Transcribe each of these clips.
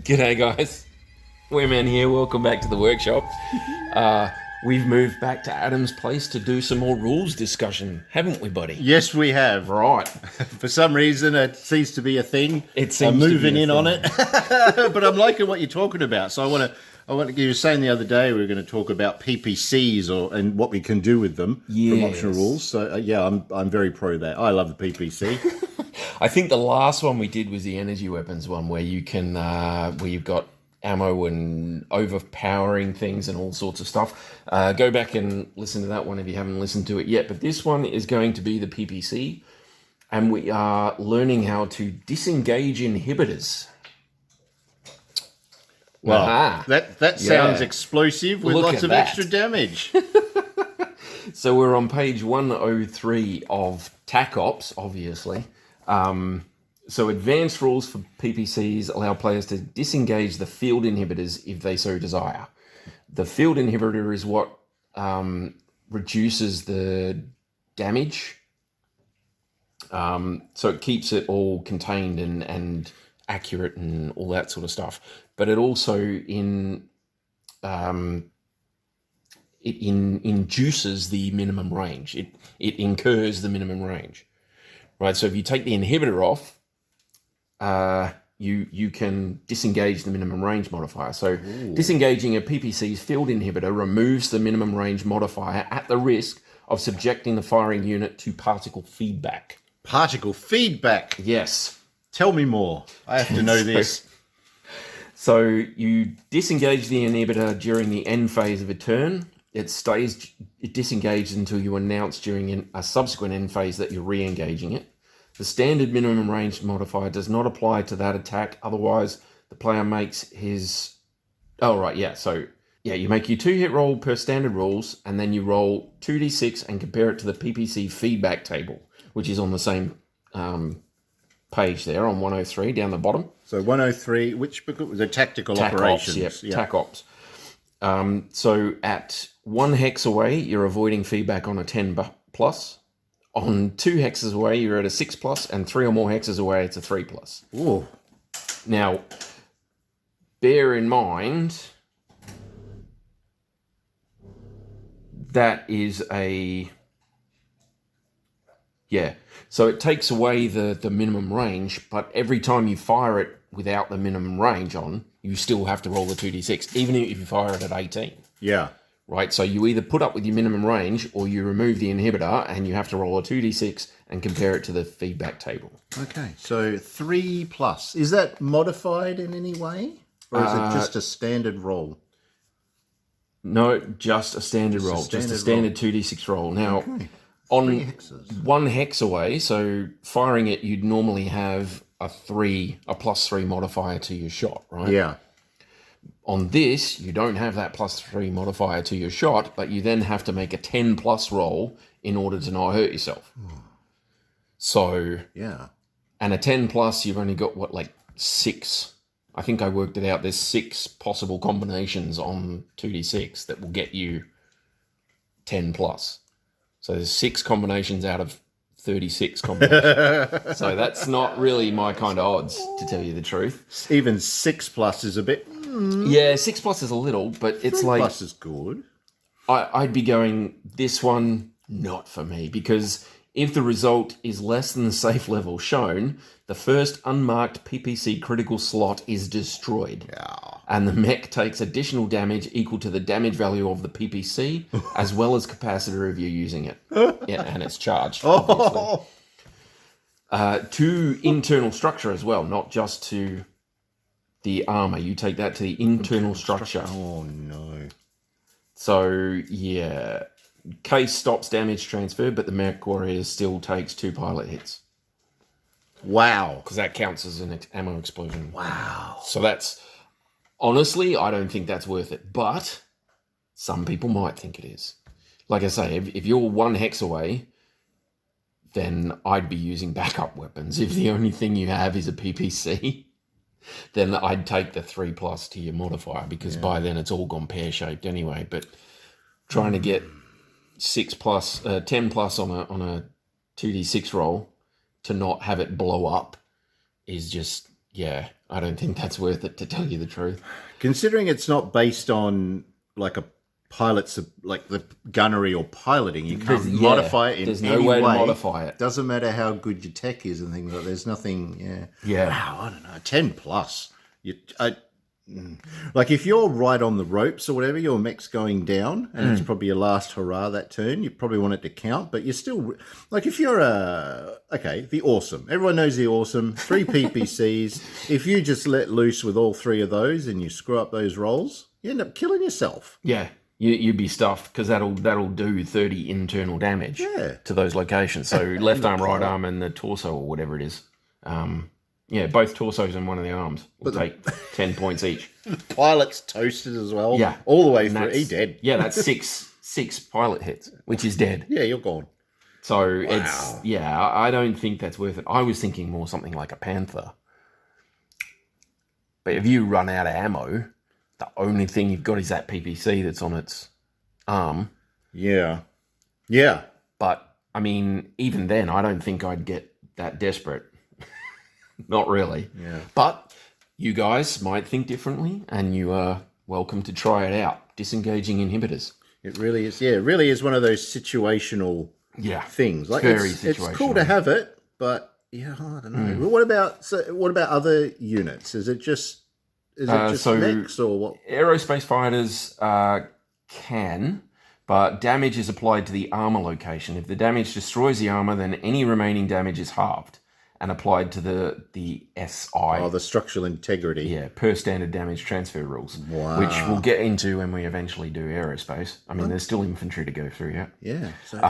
G'day guys, Wereman here, welcome back to the workshop. We've moved back to Adam's place to do some more rules discussion, haven't we, buddy? Yes, we have. Right. For some reason, it seems to be a thing. It seems I'm moving to be a in thing. on it. But I'm liking what you're talking about. So I want to. You were saying the other day we were going to talk about PPCs and what we can do with them from optional rules. So I'm very pro that. I love the PPC. I think the last one we did was the energy weapons one, where you can, where you've got ammo and overpowering things and all sorts of stuff. Go back and listen to that one if you haven't listened to it yet. But this one is going to be the PPC, and we are learning how to disengage inhibitors. Wow, that sounds explosive with Look lots at of that. extra damage. So we're on page 103 of TAC Ops, obviously. So advanced rules for PPCs allow players to disengage the field inhibitors if they so desire. The field inhibitor is what reduces the damage. So it keeps it all contained and accurate and all that sort of stuff. But it also induces the minimum range. It incurs the minimum range. Right, so if you take the inhibitor off, you can disengage the minimum range modifier. So disengaging a PPC's field inhibitor removes the minimum range modifier at the risk of subjecting the firing unit to particle feedback. Particle feedback. Yes. Tell me more. I have to know this. So you disengage the inhibitor during the end phase of a turn. It disengages until you announce during a subsequent end phase that you're re-engaging it. The standard minimum range modifier does not apply to that attack. Otherwise, the player makes his... Oh, right, yeah. So, yeah, you make your 2-hit roll per standard rules, and then you roll 2d6 and compare it to the PPC feedback table, which is on the same page there on 103 down the bottom. So 103, which book was the tactical TAC operations? Ops, yeah, TAC Ops. So at 1 hex away, you're avoiding feedback on a 10 plus. On 2 hexes away, you're at a 6 plus, and 3 or more hexes away, it's a 3 plus. Ooh. Now, bear in mind that is a... Yeah, so it takes away the minimum range, but every time you fire it without the minimum range on, you still have to roll the 2d6, even if you fire it at 18. Yeah. Right, so you either put up with your minimum range or you remove the inhibitor and you have to roll a 2d6 and compare it to the feedback table. Okay, so 3 plus. Is that modified in any way? Or is it just a standard roll? No, just a standard roll. Just a standard 2d6 roll. Now, on 1 hex away, so firing it, you'd normally have a +3 modifier to your shot, right? Yeah. On this, you don't have that +3 modifier to your shot, but you then have to make a 10 plus roll in order to not hurt yourself. So, yeah. And a 10 plus, you've only got, 6? I think I worked it out. There's 6 possible combinations on 2d6 that will get you 10 plus. So there's 6 combinations out of 36 combinations. So that's not really my kind of odds, to tell you the truth. Even 6 plus is a bit... Yeah, 6 plus is a little, but it's 3 like... plus is good. I'd be going, this one, not for me, because if the result is less than the safe level shown, the first unmarked PPC critical slot is destroyed. Yeah. And the mech takes additional damage equal to the damage value of the PPC, as well as capacitor if you're using it. Yeah, and it's charged, obviously. To internal structure as well, not just to the armor. You take that to the internal structure. Oh, no. So, yeah, case stops damage transfer, but the mech warrior still takes 2 pilot hits. Wow. Because that counts as an ammo explosion. Wow. So that's... Honestly, I don't think that's worth it, but some people might think it is. Like I say, if you're 1 hex away, then I'd be using backup weapons. If the only thing you have is a PPC, then I'd take the 3 plus to your modifier, because by then it's all gone pear-shaped anyway. But trying to get 6 plus, 10 plus on a 2d6 roll to not have it blow up is just, Yeah, I don't think that's worth it, to tell you the truth. Considering it's not based on like a pilot's, like the gunnery or piloting, you can't modify it in there's any no way way. to modify it. Doesn't matter how good your tech is and things like that. There's nothing, Yeah. Wow, I don't know, 10 plus. Like if you're right on the ropes or whatever, your mech's going down and it's probably your last hurrah that turn, you probably want it to count, but you're still, like if you're the awesome, everyone knows the awesome, 3 PPCs, if you just let loose with all 3 of those and you screw up those rolls, you end up killing yourself. Yeah, you'd be stuffed because that'll do 30 internal damage to those locations. So left arm, right arm, and the torso or whatever it is. Both torsos and one of the arms will take 10 points each. The pilot's toasted as well. Yeah, all the way through. He's dead. Yeah, that's six pilot hits, which is dead. Yeah, you're gone. So I don't think that's worth it. I was thinking more something like a Panther. But if you run out of ammo, the only thing you've got is that PPC that's on its arm. Yeah. But, I mean, even then, I don't think I'd get that desperate. Not really. Yeah. But you guys might think differently, and you are welcome to try it out. Disengaging inhibitors. It really is. Yeah, it really is one of those situational things. Like it's cool to have it, but I don't know. Well, what about other units? Is it just mechs or what? Aerospace fighters can, but damage is applied to the armor location. If the damage destroys the armor, then any remaining damage is halved and applied to the SI. Oh, the structural integrity. Yeah, per standard damage transfer rules. Wow. Which we'll get into when we eventually do aerospace. I mean, there's still infantry to go through, yeah. Yeah. So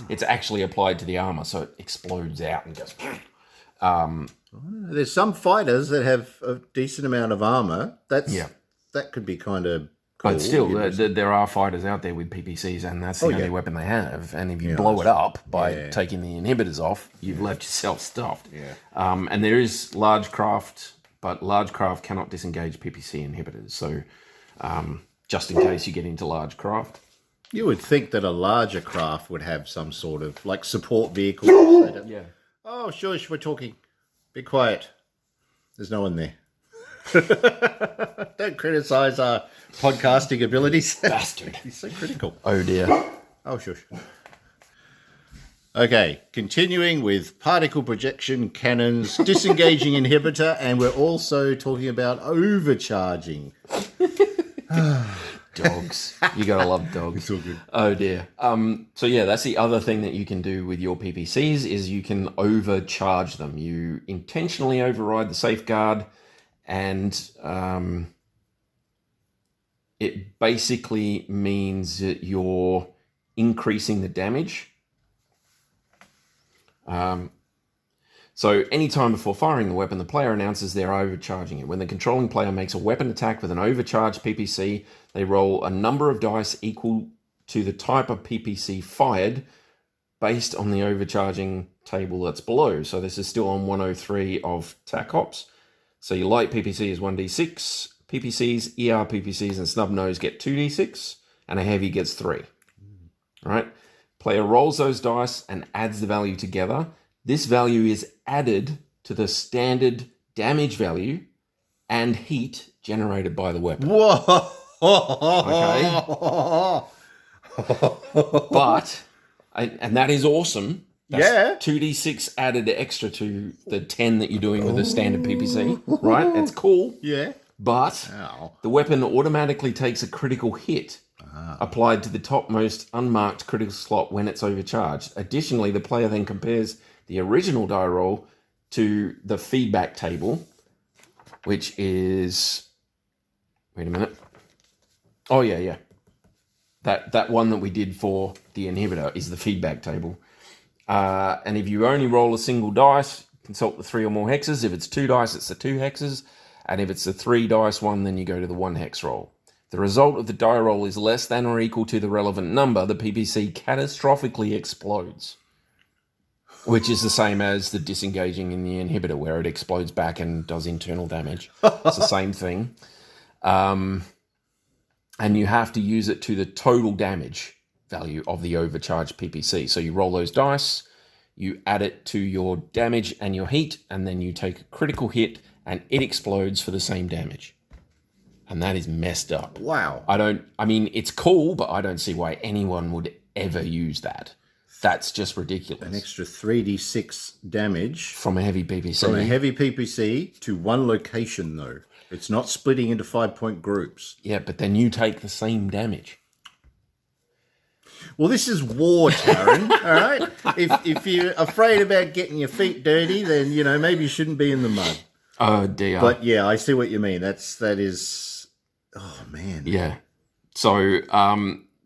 it's actually applied to the armor, so it explodes out and goes. There's some fighters that have a decent amount of armor. That could be kind of cool. But still, there are fighters out there with PPCs, and that's the only weapon they have. And if you blow it up by taking the inhibitors off, you've left yourself stuffed. Yeah. And there is large craft, but large craft cannot disengage PPC inhibitors. So just in case you get into large craft. You would think that a larger craft would have some sort of like support vehicle. Yeah. Oh, shush, we're talking. Be quiet. There's no one there. Don't criticize our podcasting abilities. Bastard. He's so critical. Oh, dear. Oh, shush. Okay, continuing with particle projection cannons, disengaging inhibitor, and we're also talking about overcharging. Dogs. You gotta love dogs. It's all good. Oh dear. So yeah, that's the other thing that you can do with your PPCs is you can overcharge them. You intentionally override the safeguard, and it basically means that you're increasing the damage. So anytime before firing the weapon, the player announces they're overcharging it. When the controlling player makes a weapon attack with an overcharged PPC, they roll a number of dice equal to the type of PPC fired based on the overcharging table that's below. So this is still on 103 of TAC Ops. So your light PPC is 1d6, PPCs, ER PPCs, and snub nose get 2d6, and a heavy gets 3. All right? Player rolls those dice and adds the value together. This value is added to the standard damage value and heat generated by the weapon. Whoa! Okay? But, and that is awesome. That's 2d6 added extra to the 10 that you're doing with a standard PPC, right? It's cool. Yeah. But the weapon automatically takes a critical hit applied to the topmost unmarked critical slot when it's overcharged. Additionally, the player then compares the original die roll to the feedback table, which is... Wait a minute. Oh, yeah. That one that we did for the inhibitor is the feedback table. And if you only roll a single dice, consult the 3 or more hexes. If it's 2 dice, it's the 2 hexes. And if it's a 3 dice one, then you go to the 1 hex roll. The result of the die roll is less than or equal to the relevant number. The PPC catastrophically explodes, which is the same as the disengaging in the inhibitor, where it explodes back and does internal damage. It's the same thing. And you have to use it to the total damage value of the overcharged PPC. So you roll those dice, you add it to your damage and your heat, and then you take a critical hit and it explodes for the same damage. And that is messed up. Wow. I mean, it's cool, but I don't see why anyone would ever use that. That's just ridiculous. An extra 3d6 damage. From a heavy PPC. From a heavy PPC to one location, though. It's not splitting into 5-point groups. Yeah, but then you take the same damage. Well, this is war, Taryn, all right? If you're afraid about getting your feet dirty, then, maybe you shouldn't be in the mud. Oh, dear. But, yeah, I see what you mean. That is... Oh, man. Yeah. So,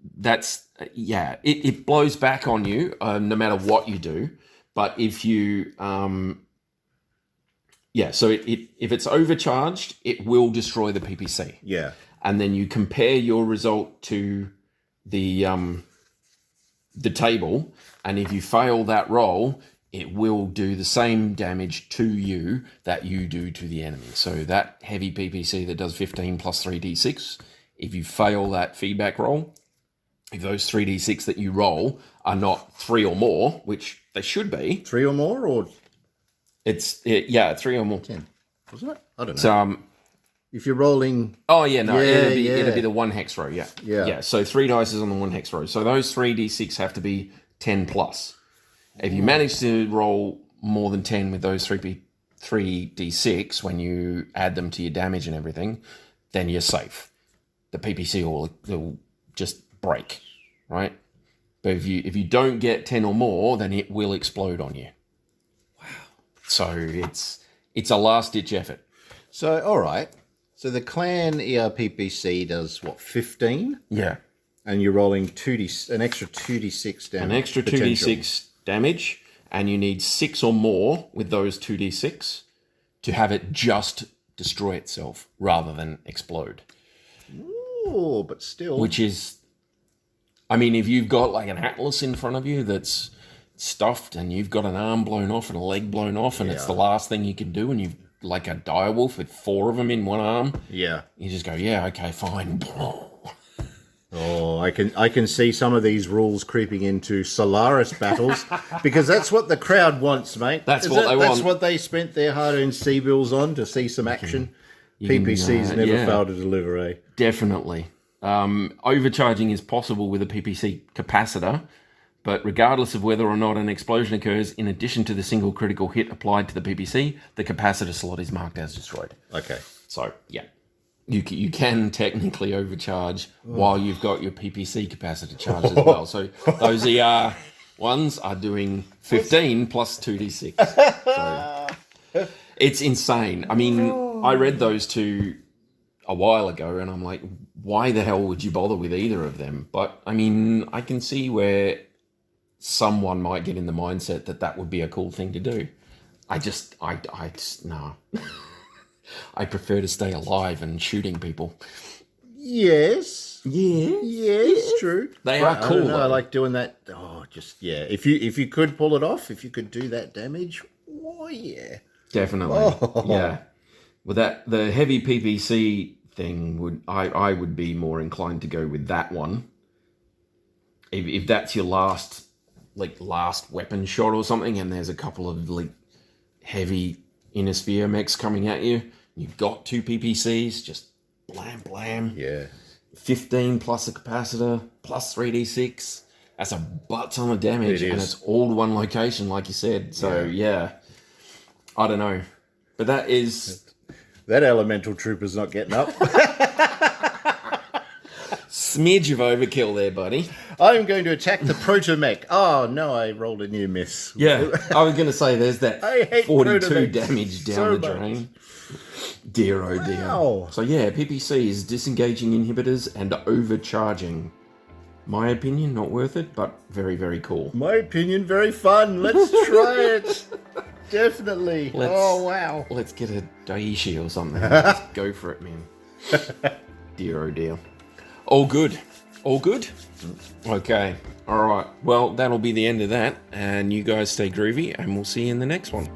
it blows back on you no matter what you do. But if you... so if it's overcharged, it will destroy the PPC. Yeah. And then you compare your result to the table, and if you fail that roll, it will do the same damage to you that you do to the enemy. So that heavy PPC that does 15 plus 3d6, if you fail that feedback roll, if those 3d6 that you roll are not 3 or more, which they should be. 3 or more, or? It's 3 or more. 10, wasn't it? I don't know. So, if you're rolling... Oh, yeah, no, it'd be the 1 hex row, yeah. Yeah. So 3 dice is on the 1 hex row. So those 3d6 have to be 10 plus. If you manage to roll more than 10 with those 3d6 when you add them to your damage and everything, then you're safe. The PPC will just break, right? But if you don't get 10 or more, then it will explode on you. Wow. So it's a last-ditch effort. So, all right. So the clan ERPPC does, 15? Yeah. And you're rolling an extra 2d6 damage. An extra 2d6 damage, and you need 6 or more with those 2d6 to have it just destroy itself rather than explode. Oh, but still. Which is, I mean, if you've got like an Atlas in front of you that's stuffed and you've got an arm blown off and a leg blown off and it's the last thing you can do, and you've like a direwolf with 4 of them in one arm. Yeah. You just go, yeah, okay, fine. Oh, I can see some of these rules creeping into Solaris battles because that's what the crowd wants, mate. That's what they want. That's what they spent their hard-earned C-bills on, to see some action. PPCs never fail to deliver, eh? Definitely. Overcharging is possible with a PPC capacitor, but regardless of whether or not an explosion occurs, in addition to the single critical hit applied to the PPC, the capacitor slot is marked as destroyed. Okay. So, yeah. You can technically overcharge while you've got your PPC capacitor charged as well. So those ER ones are doing 15 plus 2d6. So it's insane. I mean, I read those two a while ago and I'm like, why the hell would you bother with either of them? But, I mean, I can see where someone might get in the mindset that would be a cool thing to do. I just no. I prefer to stay alive and shooting people. Yes. Yeah. Yes, true. They are cool. I like doing that. Oh, just, yeah. If you could pull it off, if you could do that damage, oh, yeah. Definitely. Oh. Yeah. Well, the heavy PPC thing I would be more inclined to go with that one. If that's your last weapon shot or something, and there's a couple of like heavy inner sphere mechs coming at you, you've got 2 PPCs, just blam blam. Yeah. 15 plus a capacitor plus 3d6. That's a butt ton of damage, and it's all to one location, like you said. So yeah, I don't know, but that elemental trooper's not getting up. Smidge of overkill there, buddy. I'm going to attack the proto-mech. Oh, no, I rolled a new miss. Yeah, I was going to say there's that 42 damage down the drain. Dear, oh dear. Wow. So yeah, PPC is disengaging inhibitors and overcharging. My opinion, not worth it, but very, very cool. My opinion, very fun. Let's try it. Definitely. Wow. Let's get a Daiichi or something. Just go for it, man. Dear, oh dear. All good. All good? Okay. All right. Well, that'll be the end of that. And you guys stay groovy, and we'll see you in the next one.